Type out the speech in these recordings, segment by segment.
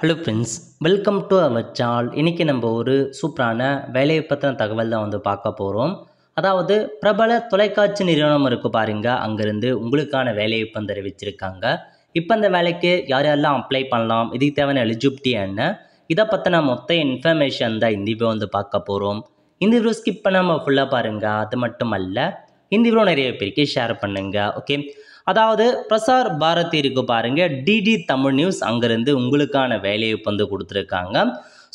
Hello friends, welcome to our channel. இன்றைக்கி நம்ம ஒரு சூப்பரான வேலையை பற்றின தகவல் தான் பார்க்க போகிறோம். அதாவது பிரபல தொலைக்காட்சி நிறுவனம் இருக்குது பாருங்க, அங்கேருந்து உங்களுக்கான வேலையை தெரிவிச்சிருக்காங்க. இப்போ அந்த வேலைக்கு யார் யாரெல்லாம் அப்ளை பண்ணலாம், இதுக்கு தேவையான எலிஜிபிலிட்டி என்ன, இதை பற்றின மொத்த இன்ஃபர்மேஷன் தான் இந்த வீடியோ பார்க்க போகிறோம். இந்த வீடியோ ஸ்கிப் பண்ணாமல் ஃபுல்லாக பாருங்கள். அது மட்டும் அல்ல, இந்த வீடியோ நிறைய பேருக்கு ஷேர் பண்ணுங்கள். ஓகே, அதாவது பிரசார் பாரதி இருக்கு பாருங்க, டிடி தமிழ் நியூஸ், அங்கேருந்து உங்களுக்கான வேலைவாய்ப்பு கொடுத்துருக்காங்க.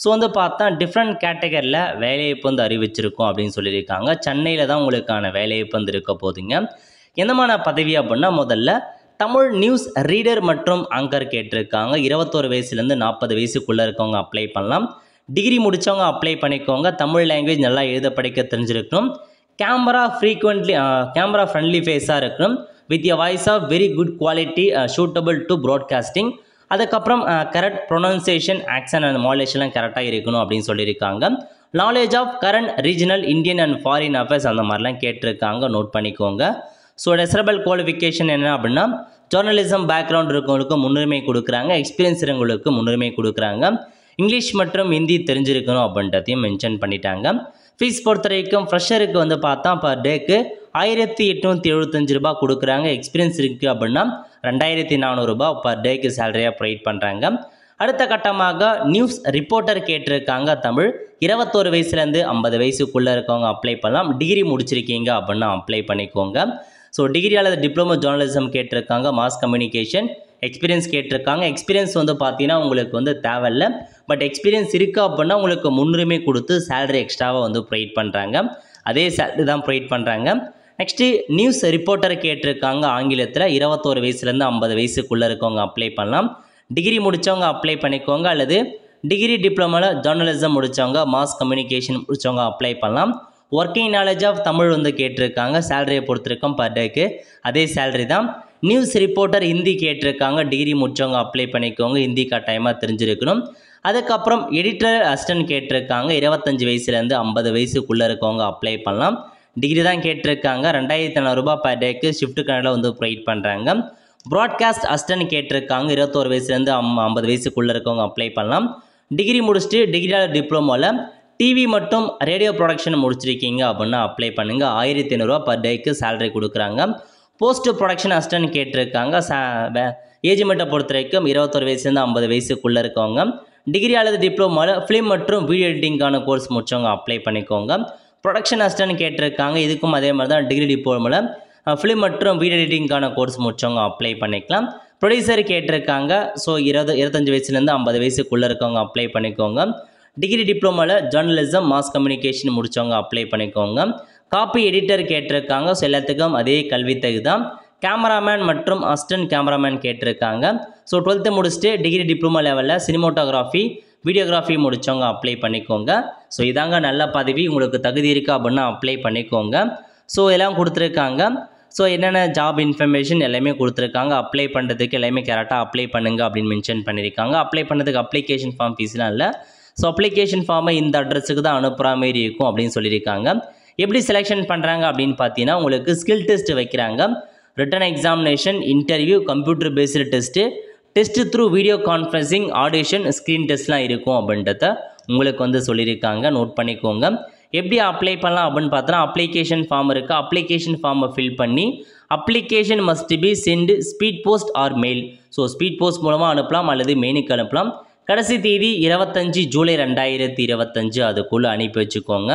ஸோ பார்த்தா டிஃப்ரெண்ட் கேட்டகரியில் வேலைவாய்ப்பு அறிவிச்சிருக்கோம் அப்படின்னு சொல்லியிருக்காங்க. சென்னையில் தான் உங்களுக்கான வேலைவாய்ப்பு இருக்க போதுங்க. என்னமான பதவி அப்படின்னா, முதல்ல தமிழ் நியூஸ் ரீடர் மற்றும் ஆங்கர் கேட்டிருக்காங்க. 21 வயசுலேருந்து 40 வயசுக்குள்ளே இருக்கவங்க அப்ளை பண்ணலாம். டிகிரி முடித்தவங்க அப்ளை பண்ணிக்கோங்க. தமிழ் லாங்குவேஜ் நல்லா எழுத படிக்க தெரிஞ்சிருக்கணும். கேமரா ஃப்ரெண்ட்லி ஃபேஸாக இருக்கணும். With a voice of very good quality suitable to broadcasting. அதுக்கப்புறம் கரெக்ட் ப்ரொனன்சியேஷன், ஆக்சன் அண்ட் மாடுலேஷன்லாம் கரெக்டாக இருக்கணும் அப்படின்னு சொல்லியிருக்காங்க. Knowledge of current regional Indian and foreign affairs அந்த மாதிரிலாம் கேட்டிருக்காங்க, நோட் பண்ணிக்கோங்க. ஸோ டெசரபிள் குவாலிஃபிகேஷன் என்ன அப்படின்னா, ஜேர்னலிசம் பேக்ரவுண்ட் இருக்கவங்களுக்கு முன்னுரிமை கொடுக்குறாங்க, எக்ஸ்பீரியன்ஸ் இருக்கவங்களுக்கு முன்னுரிமை கொடுக்குறாங்க. இங்கிலீஷ் மற்றும் ஹிந்தி தெரிஞ்சிருக்கணும் அப்படின்றதையும் மென்ஷன் பண்ணிட்டாங்க. ஃபீஸ் பொறுத்த வரைக்கும் ஃப்ரெஷருக்கு பார்த்தா பர் டேக்கு 1875 ரூபா கொடுக்குறாங்க. எக்ஸ்பீரியன்ஸ் இருக்குது அப்படின்னா 2400 ரூபா பர் டேக்கு சேலரியாக ப்ரொவைட் பண்ணுறாங்க. அடுத்த கட்டமாக நியூஸ் ரிப்போர்ட்டர் கேட்டிருக்காங்க. தமிழ் 21 வயசுலேருந்து 50 வயசுக்குள்ளே இருக்கவங்க அப்ளை பண்ணலாம். டிகிரி முடிச்சிருக்கீங்க அப்படின்னா அப்ளை பண்ணிக்கோங்க. ஸோ டிகிரி அல்லது டிப்ளமோ ஜேர்னலிசம் கேட்டிருக்காங்க. மாஸ் கம்யூனிகேஷன் எக்ஸ்பீரியன்ஸ் கேட்டிருக்காங்க. எக்ஸ்பீரியன்ஸ் பார்த்தீங்கன்னா உங்களுக்கு தேவையில்லை, பட் எக்ஸ்பீரியன்ஸ் இருக்குது அப்படின்னா உங்களுக்கு முன்னுரிமை கொடுத்து சேலரி எக்ஸ்ட்ராவாக ப்ரொவைட் பண்ணுறாங்க. அதே சேலரி தான் ப்ரொவைட் பண்ணுறாங்க. நெக்ஸ்ட்டு நியூஸ் ரிப்போர்ட்டர் கேட்டிருக்காங்க. ஆங்கிலத்தில் 21 வயசுலேருந்து 50 வயசுக்குள்ளே இருக்கவங்க அப்ளை பண்ணலாம். டிகிரி முடித்தவங்க அப்ளை பண்ணிக்கோங்க, அல்லது டிகிரி டிப்ளமோவில் ஜேர்னலிசம் முடித்தவங்க, மாஸ் கம்யூனிகேஷன் முடித்தவங்க அப்ளை பண்ணலாம். ஒர்க்கிங் நாலேஜ் ஆஃப் தமிழ் கேட்டிருக்காங்க. சேலரியை பொறுத்திருக்கோம் பர் டேக்கு அதே சேலரி தான். நியூஸ் ரிப்போர்ட்டர் ஹிந்தி கேட்டிருக்காங்க. டிகிரி முடித்தவங்க அப்ளை பண்ணிக்கோங்க, ஹிந்தி கட்டாயமாக தெரிஞ்சிருக்கணும். அதுக்கப்புறம் எடிட்டர் அசிஸ்டன்ட் கேட்டிருக்காங்க. 25 வயசுலேருந்து 50 வயசுக்குள்ளே இருக்கவங்க அப்ளை பண்ணலாம். டிகிரி தான் கேட்டிருக்காங்க. 2400 ரூபா பர் டேக்கு ஷிஃப்ட் கணக்கில் ப்ரொவைட் பண்ணுறாங்க. ப்ராட்காஸ்ட் அசிஸ்டன்ட் கேட்டிருக்காங்க. 21 வயசுலேருந்து 50 வயசுக்குள்ளே இருக்கவங்க அப்ளை பண்ணலாம். டிகிரி முடிச்சுட்டு டிகிரியால் டிப்ளமோவில் டிவி மற்றும் ரேடியோ ப்ரொடக்ஷன் முடிச்சிருக்கீங்க அப்படின்னா அப்ளை பண்ணுங்கள். 1500 ரூபா பர் டேக்கு சேலரி கொடுக்குறாங்க. போஸ்ட் ப்ரொடக்ஷன் அசிஸ்டன்ட் கேட்டிருக்காங்க. ஏஜ் மெட்டை பொறுத்த வரைக்கும் 21 வயசுலேருந்து 50 வயசுக்குள்ளே இருக்கவங்க டிகிரி அல்லது டிப்ளமோவில் ஃபிலிம் மற்றும் வீடியோ எடிட்டிங்கான கோர்ஸ் முடிச்சவங்க அப்ளை பண்ணிக்கோங்க. ப்ரொடக்ஷன் அசிஸ்டன்ட் கேட்டிருக்காங்க. இதுக்கும் அதே மாதிரி தான் டிகிரி டிப்ளமோவில் ஃபிலிம் மற்றும் வீடியோ எடிட்டிங்கான கோர்ஸ் முடிச்சவங்க அப்ளை பண்ணிக்கலாம். ப்ரொடியூசர் கேட்டிருக்காங்க. ஸோ 25 வயசுலேருந்து 50 வயசுக்குள்ளே இருக்கவங்க அப்ளை பண்ணிக்கோங்க. டிகிரி டிப்ளமோவில் ஜேர்னலிசம், மாஸ் கம்யூனிகேஷன் முடித்தவங்க அப்ளை பண்ணிக்கோங்க. காப்பி எடிட்டர் கேட்டிருக்காங்க. ஸோ எல்லாத்துக்கும் அதே கல்வித்தகு தான். கேமராமேன் மற்றும் அசிஸ்டன்ட் கேமராமேன் கேட்டிருக்காங்க. ஸோ 12th முடிச்சுட்டு டிகிரி டிப்ளமோ லெவலில் சினிமோட்டோகிராஃபி, வீடியோகிராஃபி முடித்தவங்க அப்ளை பண்ணிக்கோங்க. ஸோ இதாங்க நல்ல பதவி, உங்களுக்கு தகுதி இருக்குது அப்படின்னா அப்ளை பண்ணிக்கோங்க. ஸோ எல்லாம் கொடுத்துருக்காங்க. ஸோ என்னென்ன ஜாப் இன்ஃபர்மேஷன் எல்லாமே கொடுத்துருக்காங்க. அப்ளை பண்ணுறதுக்கு எல்லாமே கரெக்டாக அப்ளை பண்ணுங்க அப்படின்னு மென்ஷன் பண்ணியிருக்காங்க. அப்ளை பண்ணுறதுக்கு அப்ளிகேஷன் ஃபார்ம் ஃபீஸ்லாம் இல்லை. ஸோ அப்ளிகேஷன் ஃபார்மை இந்த அட்ரஸுக்கு தான் அனுப்புகிற மாதிரி இருக்கும் அப்படின்னு சொல்லியிருக்காங்க. எப்படி செலெக்ஷன் பண்ணுறாங்க அப்படின்னு பார்த்தீங்கன்னா, உங்களுக்கு ஸ்கில் டெஸ்ட் வைக்கிறாங்க. Written examination, interview, computer based test through video conferencing, audition, screen டெஸ்ட்லாம் இருக்கும் அப்படின்றத உங்களுக்கு சொல்லியிருக்காங்க, நோட் பண்ணிக்கோங்க. எப்படி அப்ளை பண்ணலாம் அப்படின்னு பார்த்தோன்னா, அப்ளிகேஷன் ஃபார்ம் இருக்குது. அப்ளிகேஷன் ஃபார்மை ஃபில் பண்ணி application must be sent speed post or mail. So speed post மூலமாக அனுப்பலாம் அல்லது மெயிலுக்கு அனுப்பலாம். கடைசி தேதி 25 ஜூலை 2025, அதுக்குள்ளே அனுப்பி வச்சுக்கோங்க.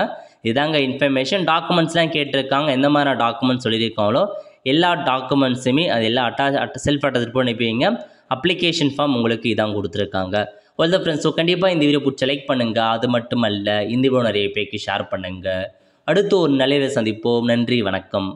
இதாங்க இன்ஃபர்மேஷன். டாக்குமெண்ட்ஸ்லாம் கேட்டிருக்காங்க. எந்த மாதிரி டாக்குமெண்ட்ஸ் சொல்லியிருக்காங்களோ எல்லா டாக்குமெண்ட்ஸுமே அது எல்லாம் செல்ஃப் அட்டாச் பண்ணி அனுப்பிங்க. அப்ளிகேஷன் ஃபார்ம் உங்களுக்கு இதான் கொடுத்துருக்காங்க. வெல் ஃப்ரெண்ட்ஸ், ஸோ கண்டிப்பாக இந்த வீடியோ பிடிச்சி லைக் பண்ணுங்கள். அது மட்டும் அல்ல, இந்த வீடியோ நிறைய பேருக்கு ஷேர் பண்ணுங்கள். அடுத்து ஒரு நல்ல சந்திப்போம். நன்றி, வணக்கம்.